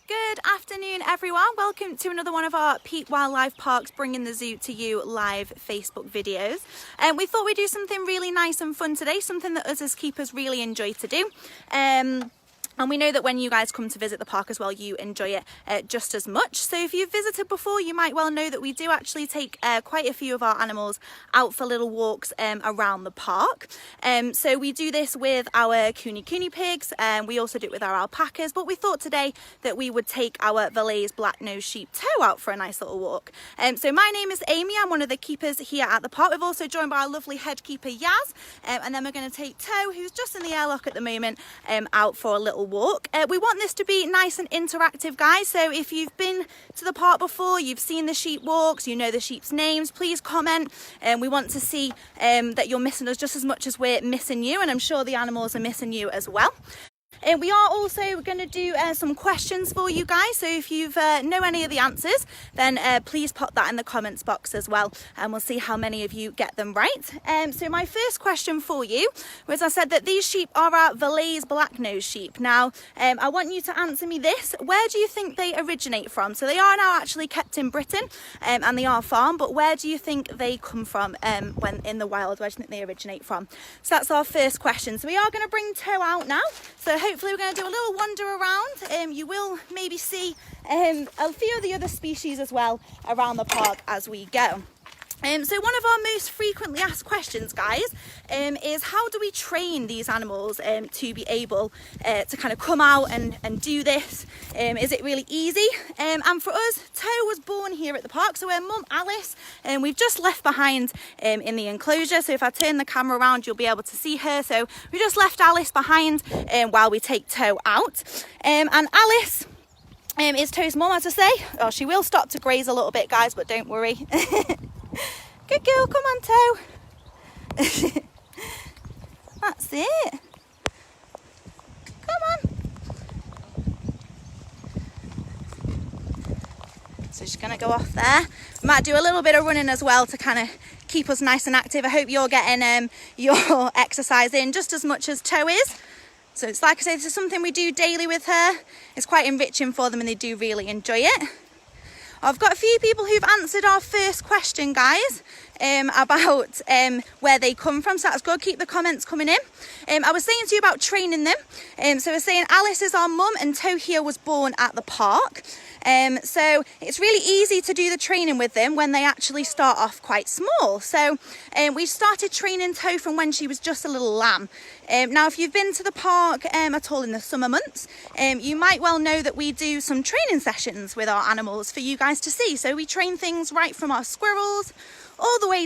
Good afternoon everyone, welcome to another one of our Peak Wildlife Parks Bringing the Zoo to You live Facebook videos. We thought we'd do something really nice and fun today, something that us as keepers really enjoy to do. And we know that when you guys come to visit the park as well, you enjoy it just as much. So if you've visited before, you might well know that we do actually take quite a few of our animals out for little walks around the park. So we do this with our Kuni pigs, and we also do it with our alpacas, but we thought today that we would take our Valais blacknose sheep toe out for a nice little walk. So my name is Amy, I'm one of the keepers here at the park. We've also joined by our lovely head keeper Yaz, and then we're going to take Toe, who's just in the airlock at the moment, out for a little walk. We want this to be nice and interactive, guys, so if you've been to the park before, you've seen the sheep walks, you know the sheep's names, please comment. We want to see that you're missing us just as much as we're missing you, and I'm sure the animals are missing you as well. We are also going to do some questions for you guys, so if you know any of the answers, then please pop that in the comments box as well, and we'll see how many of you get them right. So my first question for you was, I said that these sheep are our Valais blacknose sheep. Now I want you to answer me this: where do you think they originate from? So they are now actually kept in Britain, and they are farmed, but where do you think they come from when in the wild? Where do you think they originate from? So that's our first question. So we are going to bring Toe out now, so hopefully we're going to do a little wander around. You will maybe see a few of the other species as well around the park as we go. So one of our most frequently asked questions, guys, is how do we train these animals to be able to kind of come out and do this? Is it really easy? And for us, Toe was born here at the park, so her mum Alice, we've just left behind in the enclosure. So if I turn the camera around, you'll be able to see her. So we just left Alice behind while we take Toe out. And Alice is Toe's mum, as I say. Oh, she will stop to graze a little bit, guys, but don't worry. Good girl, come on, Toe. That's it. Come on. So she's going to go off there. We might do a little bit of running as well to kind of keep us nice and active. I hope you're getting your exercise in just as much as Toe is. So it's like I say, this is something we do daily with her. It's quite enriching for them and they do really enjoy it. I've got a few people who've answered our first question, guys, about where they come from, so that's good. Keep the comments coming in. I was saying to you about training them. So we're saying Alice is our mum and Toe here was born at the park. So it's really easy to do the training with them when they actually start off quite small. So we started training Toe from when she was just a little lamb. Now if you've been to the park at all in the summer months, you might well know that we do some training sessions with our animals for you guys to see. So we train things right from our squirrels all the way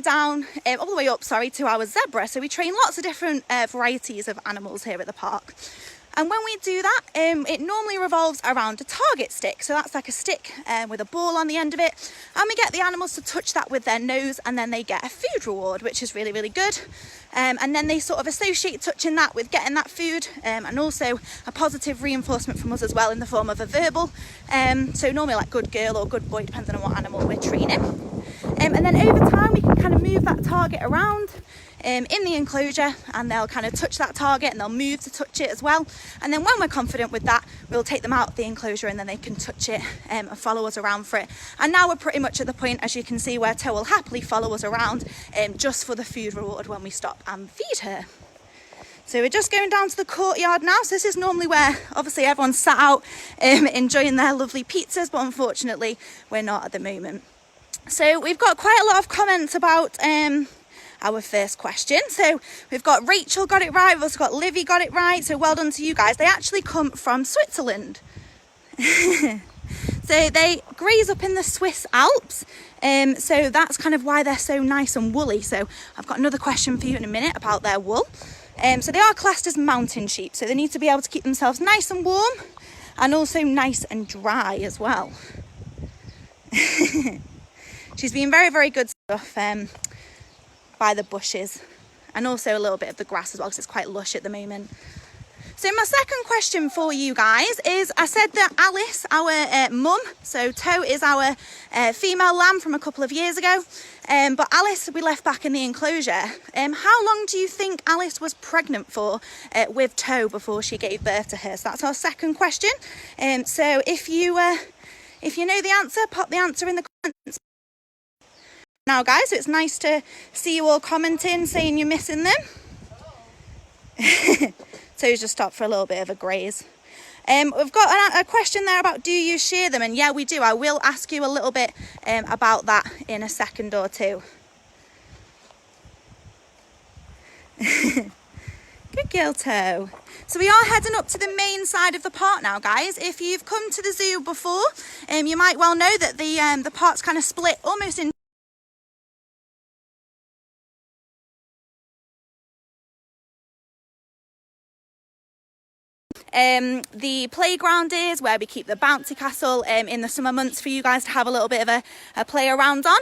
up to our zebra. So we train lots of different varieties of animals here at the park. And when we do that, it normally revolves around a target stick. So that's like a stick with a ball on the end of it. And we get the animals to touch that with their nose, and then they get a food reward, which is really, really good. And then they sort of associate touching that with getting that food, and also a positive reinforcement from us as well in the form of a verbal. So normally like good girl or good boy, depending on what animal we're training. And then over time, we can kind of move that target around in the enclosure, and they'll kind of touch that target and they'll move to touch it as well. And then when we're confident with that, we'll take them out of the enclosure and then they can touch it and follow us around for it. And now we're pretty much at the point, as you can see, where Toe will happily follow us around just for the food reward when we stop and feed her. So we're just going down to the courtyard now. So this is normally where obviously everyone's sat out enjoying their lovely pizzas, but unfortunately we're not at the moment. So we've got quite a lot of comments about our first question. So we've got Rachel got it right, we've also got Livy got it right, so well done to you guys. They actually come from Switzerland. So they graze up in the Swiss Alps, so that's kind of why they're so nice and woolly. So I've got another question for you in a minute about their wool. So they are classed as mountain sheep, so they need to be able to keep themselves nice and warm and also nice and dry as well. She's been very, very good stuff by the bushes, and also a little bit of the grass as well, because it's quite lush at the moment. So my second question for you guys is, I said that Alice, our mum, so Toe is our female lamb from a couple of years ago, but Alice we left back in the enclosure. How long do you think Alice was pregnant for with Toe before she gave birth to her? So that's our second question. So if you know the answer, pop the answer in the comments now, guys. So it's nice to see you all commenting, saying you're missing them. Toe's just stopped for a little bit of a graze. We've got a question there about, do you shear them? And yeah, we do. I will ask you a little bit about that in a second or two. Good girl, Toe. So we are heading up to the main side of the park now, guys. If you've come to the zoo before, you might well know that the park's kind of split almost in the playground is where we keep the bouncy castle in the summer months for you guys to have a little bit of a play around on.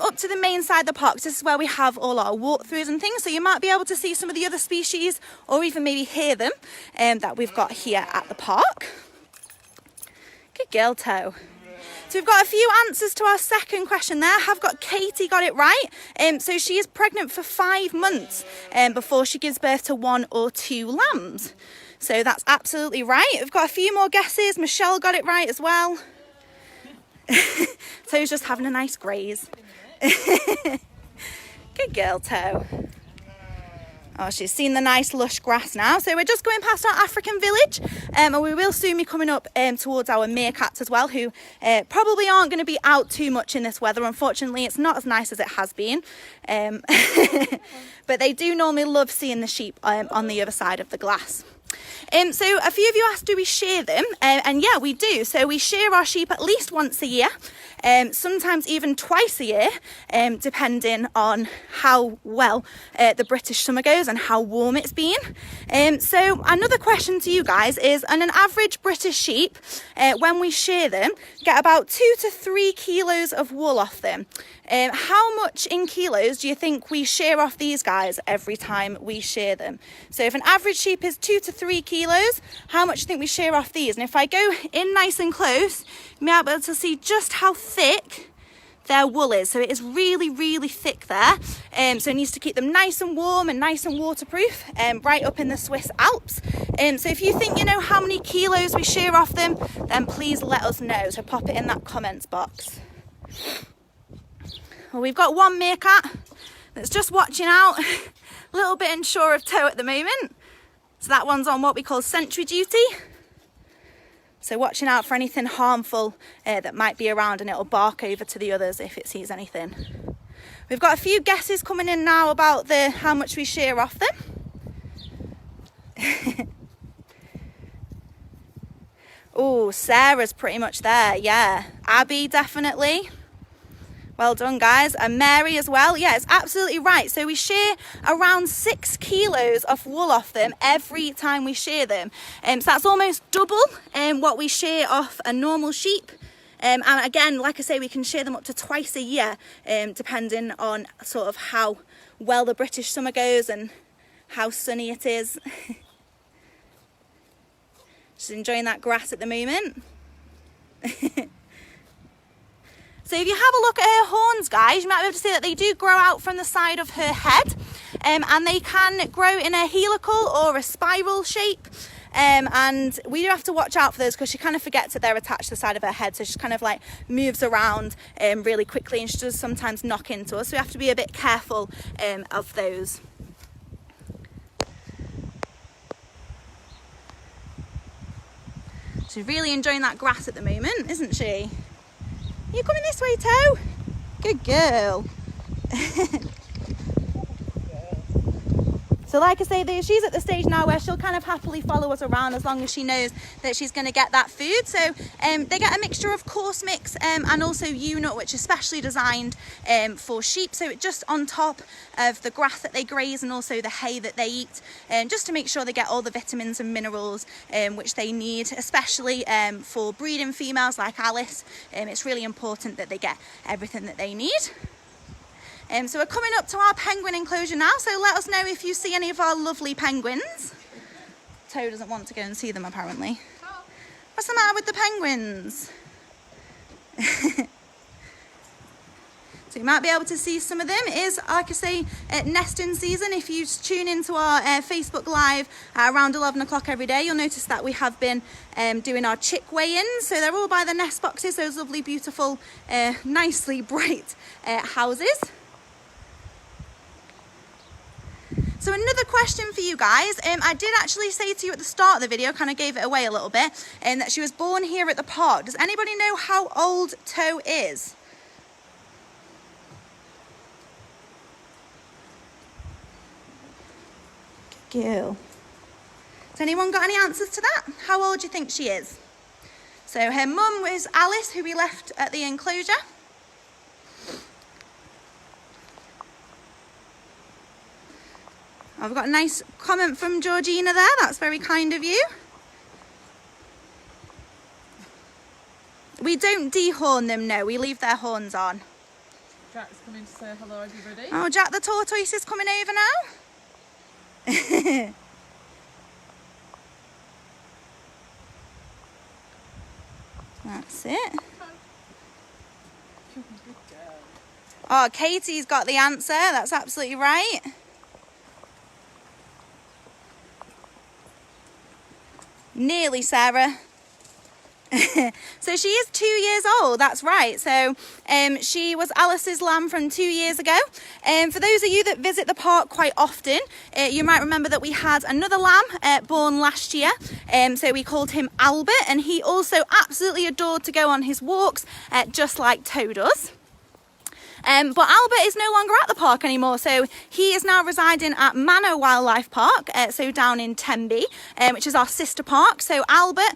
Up to the main side of the park, this is where we have all our walkthroughs and things, so you might be able to see some of the other species or even maybe hear them that we've got here at the park. Good girl, Toe. So we've got a few answers to our second question there. I've got Katie got it right. So she is pregnant for 5 months before she gives birth to 1 or 2 lambs. So that's absolutely right. We've got a few more guesses. Michelle got it right as well. Toe's just having a nice graze. Good girl, Toe. Oh, she's seen the nice lush grass now. So we're just going past our African village, and we will soon be coming up towards our meerkats as well, who probably aren't going to be out too much in this weather. Unfortunately, it's not as nice as it has been. But they do normally love seeing the sheep on the other side of the glass. So a few of you asked, do we shear them? And yeah, we do. So we shear our sheep at least once a year, sometimes even twice a year, depending on how well the British summer goes and how warm it's been. So another question to you guys is, on an average British sheep, when we shear them, get about 2 to 3 kilos of wool off them. How much in kilos do you think we shear off these guys every time we shear them? So if an average sheep is 2 to 3 kilos, how much do you think we shear off these? And if I go in nice and close, you may be able to see just how thick their wool is. So it is really, really thick there. So it needs to keep them nice and warm and nice and waterproof, right up in the Swiss Alps. So if you think you know how many kilos we shear off them, then please let us know. So pop it in that comments box. Well, we've got one meerkat that's just watching out, a little bit unsure of Toe at the moment. So that one's on what we call sentry duty. So watching out for anything harmful that might be around, and it'll bark over to the others if it sees anything. We've got a few guesses coming in now about how much we shear off them. Oh, Sarah's pretty much there, yeah. Abby, definitely. Well done, guys. And Mary as well. Yeah, it's absolutely right. So we shear around 6 kilos of wool off them every time we shear them. So that's almost double what we shear off a normal sheep. And again, like I say, we can shear them up to twice a year, depending on sort of how well the British summer goes and how sunny it is. She's enjoying that grass at the moment. So if you have a look at her horns, guys, you might be able to see that they do grow out from the side of her head, and they can grow in a helical or a spiral shape. And we do have to watch out for those because she kind of forgets that they're attached to the side of her head, so she kind of like moves around really quickly, and she does sometimes knock into us, so we have to be a bit careful of those. She's really enjoying that grass at the moment, isn't she? Are you coming this way, Toe? Good girl. So like I say, she's at the stage now where she'll kind of happily follow us around as long as she knows that she's going to get that food. So they get a mixture of coarse mix and also U-nut, which is specially designed for sheep. So it's just on top of the grass that they graze and also the hay that they eat, just to make sure they get all the vitamins and minerals which they need, especially for breeding females like Alice. It's really important that they get everything that they need. So we're coming up to our penguin enclosure now, so let us know if you see any of our lovely penguins. Toe doesn't want to go and see them apparently. What's the matter with the penguins? So you might be able to see some of them. It is, like I say, nesting season. If you tune into our Facebook Live around 11 o'clock every day, you'll notice that we have been doing our chick weigh-ins. So they're all by the nest boxes, those lovely, beautiful, nicely bright houses. So another question for you guys. I did actually say to you at the start of the video, kind of gave it away a little bit, that she was born here at the park. Does anybody know how old Toe is? Girl. Has anyone got any answers to that? How old do you think she is? So her mum was Alice, who we left at the enclosure. I've got a nice comment from Georgina there. That's very kind of you. We don't dehorn them, no. We leave their horns on. Jack's coming to say hello, everybody. Oh, Jack the tortoise is coming over now. That's it. Oh, Katie's got the answer. That's absolutely right. Nearly, Sarah. So she is 2 years old, that's right. So she was Alice's lamb from 2 years ago. For those of you that visit the park quite often, you might remember that we had another lamb born last year. So we called him Albert, and he also absolutely adored to go on his walks, just like Toe does. But Albert is no longer at the park anymore, so he is now residing at Manor Wildlife Park, so down in Tenby, which is our sister park. So Albert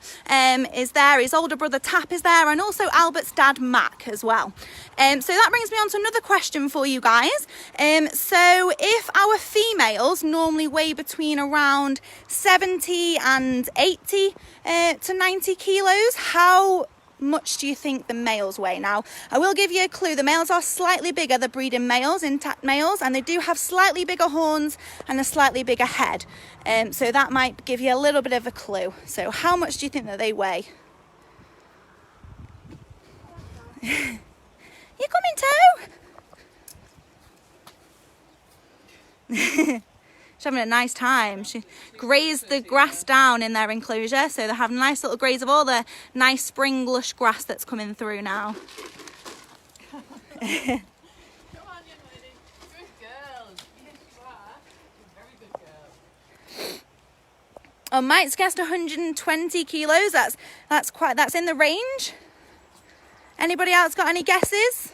is there, his older brother Tap is there, and also Albert's dad Mac as well. So that brings me on to another question for you guys. So if our females normally weigh between around 70 and 80 to 90 kilos, how much do you think the males weigh? Now, I will give you a clue. The males are slightly bigger, the breeding males, intact males, and they do have slightly bigger horns and a slightly bigger head. So that might give you a little bit of a clue. So how much do you think that they weigh? You coming, Toe? She's having a nice time. She grazed the grass down in their enclosure, so they're having a nice little graze of all the nice spring lush grass that's coming through now. Come on, young lady. Good girl. Yes, you are. You're a very good girl. Oh, Mike's guessed 120 kilos. That's in the range. Anybody else got any guesses?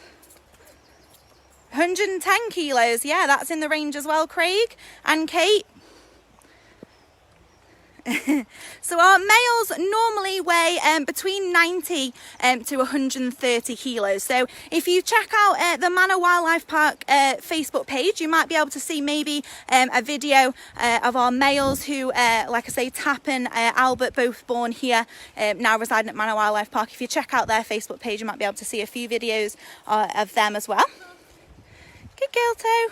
110 kilos, yeah, that's in the range as well, Craig and Kate. So our males normally weigh between 90 to 130 kilos. So if you check out the Manor Wildlife Park Facebook page, you might be able to see maybe a video of our males who, like I say, Tap and Albert, both born here, now residing at Manor Wildlife Park. If you check out their Facebook page, you might be able to see a few videos of them as well. Good girl, Toe.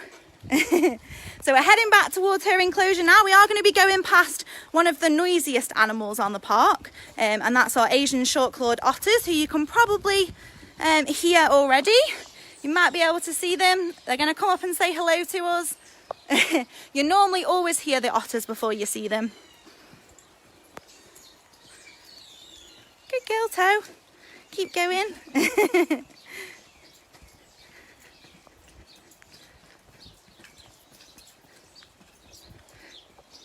So we're heading back towards her enclosure now. We are going to be going past one of the noisiest animals on the park, and that's our Asian short-clawed otters, who you can probably hear already. You might be able to see them. They're going to come up and say hello to us. You normally always hear the otters before you see them. Good girl, Toe. Keep going.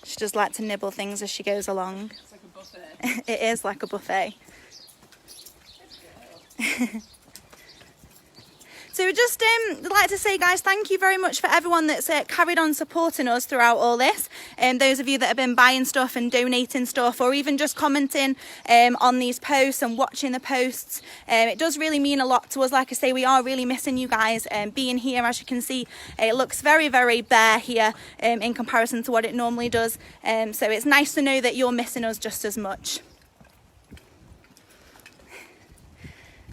She does like to nibble things as she goes along. It's like a buffet. It is like a buffet. So we just like to say, guys, thank you very much for everyone that's carried on supporting us throughout all this. Those of you that have been buying stuff and donating stuff, or even just commenting on these posts and watching the posts. It does really mean a lot to us. Like I say, we are really missing you guys being here. As you can see, it looks very, very bare here in comparison to what it normally does. So it's nice to know that you're missing us just as much.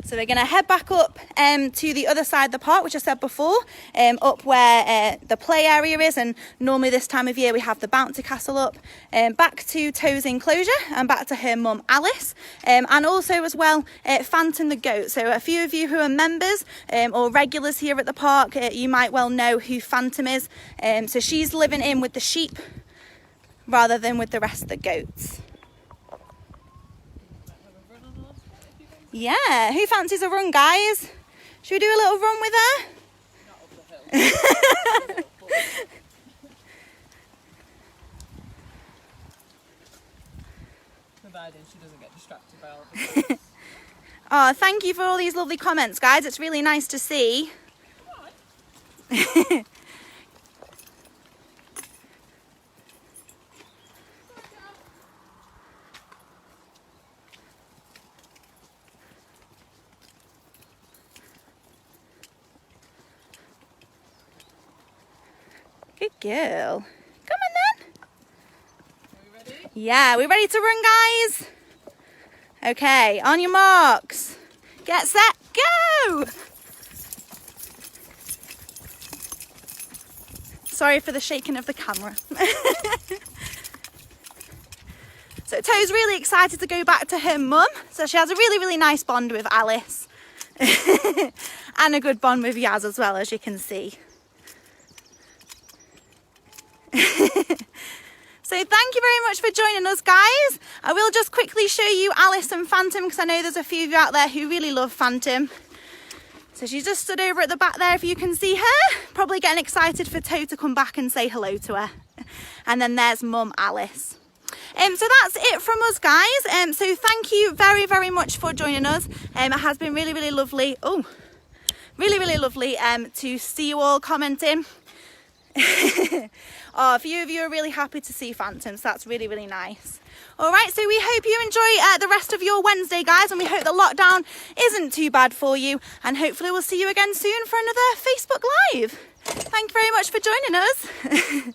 So we're going to head back up to the other side of the park, which I said before, up where the play area is, and normally this time of year we have the bouncy castle up, back to Toe's enclosure and back to her mum Alice, and also as well Phantom the goat. So a few of you who are members or regulars here at the park, you might well know who Phantom is. So she's living in with the sheep rather than with the rest of the goats. Yeah, who fancies a run, guys? Should we do a little run with her? Not up the hill. Providing she doesn't get distracted by all the things. Oh, thank you for all these lovely comments, guys. It's really nice to see. Good girl. Come on then. Are we ready? Yeah, we ready to run, guys? Okay, on your marks. Get set, go! Sorry for the shaking of the camera. So Toe's really excited to go back to her mum. So she has a really, really nice bond with Alice. And a good bond with Yaz as well, as you can see. So thank you very much for joining us, guys. I will just quickly show you Alice and Phantom, because I know there's a few of you out there who really love Phantom. So she's just stood over at the back there, if you can see her, probably getting excited for Toe to come back and say hello to her. And then there's Mum Alice. So that's it from us, guys. So thank you very, very much for joining us. It has been really, really lovely. Oh, really, really lovely to see you all commenting. Oh, a few of you are really happy to see Phantom, so that's really, really nice. All right, so we hope you enjoy the rest of your Wednesday, guys, and we hope the lockdown isn't too bad for you, and hopefully we'll see you again soon for another Facebook Live. Thank you very much for joining us.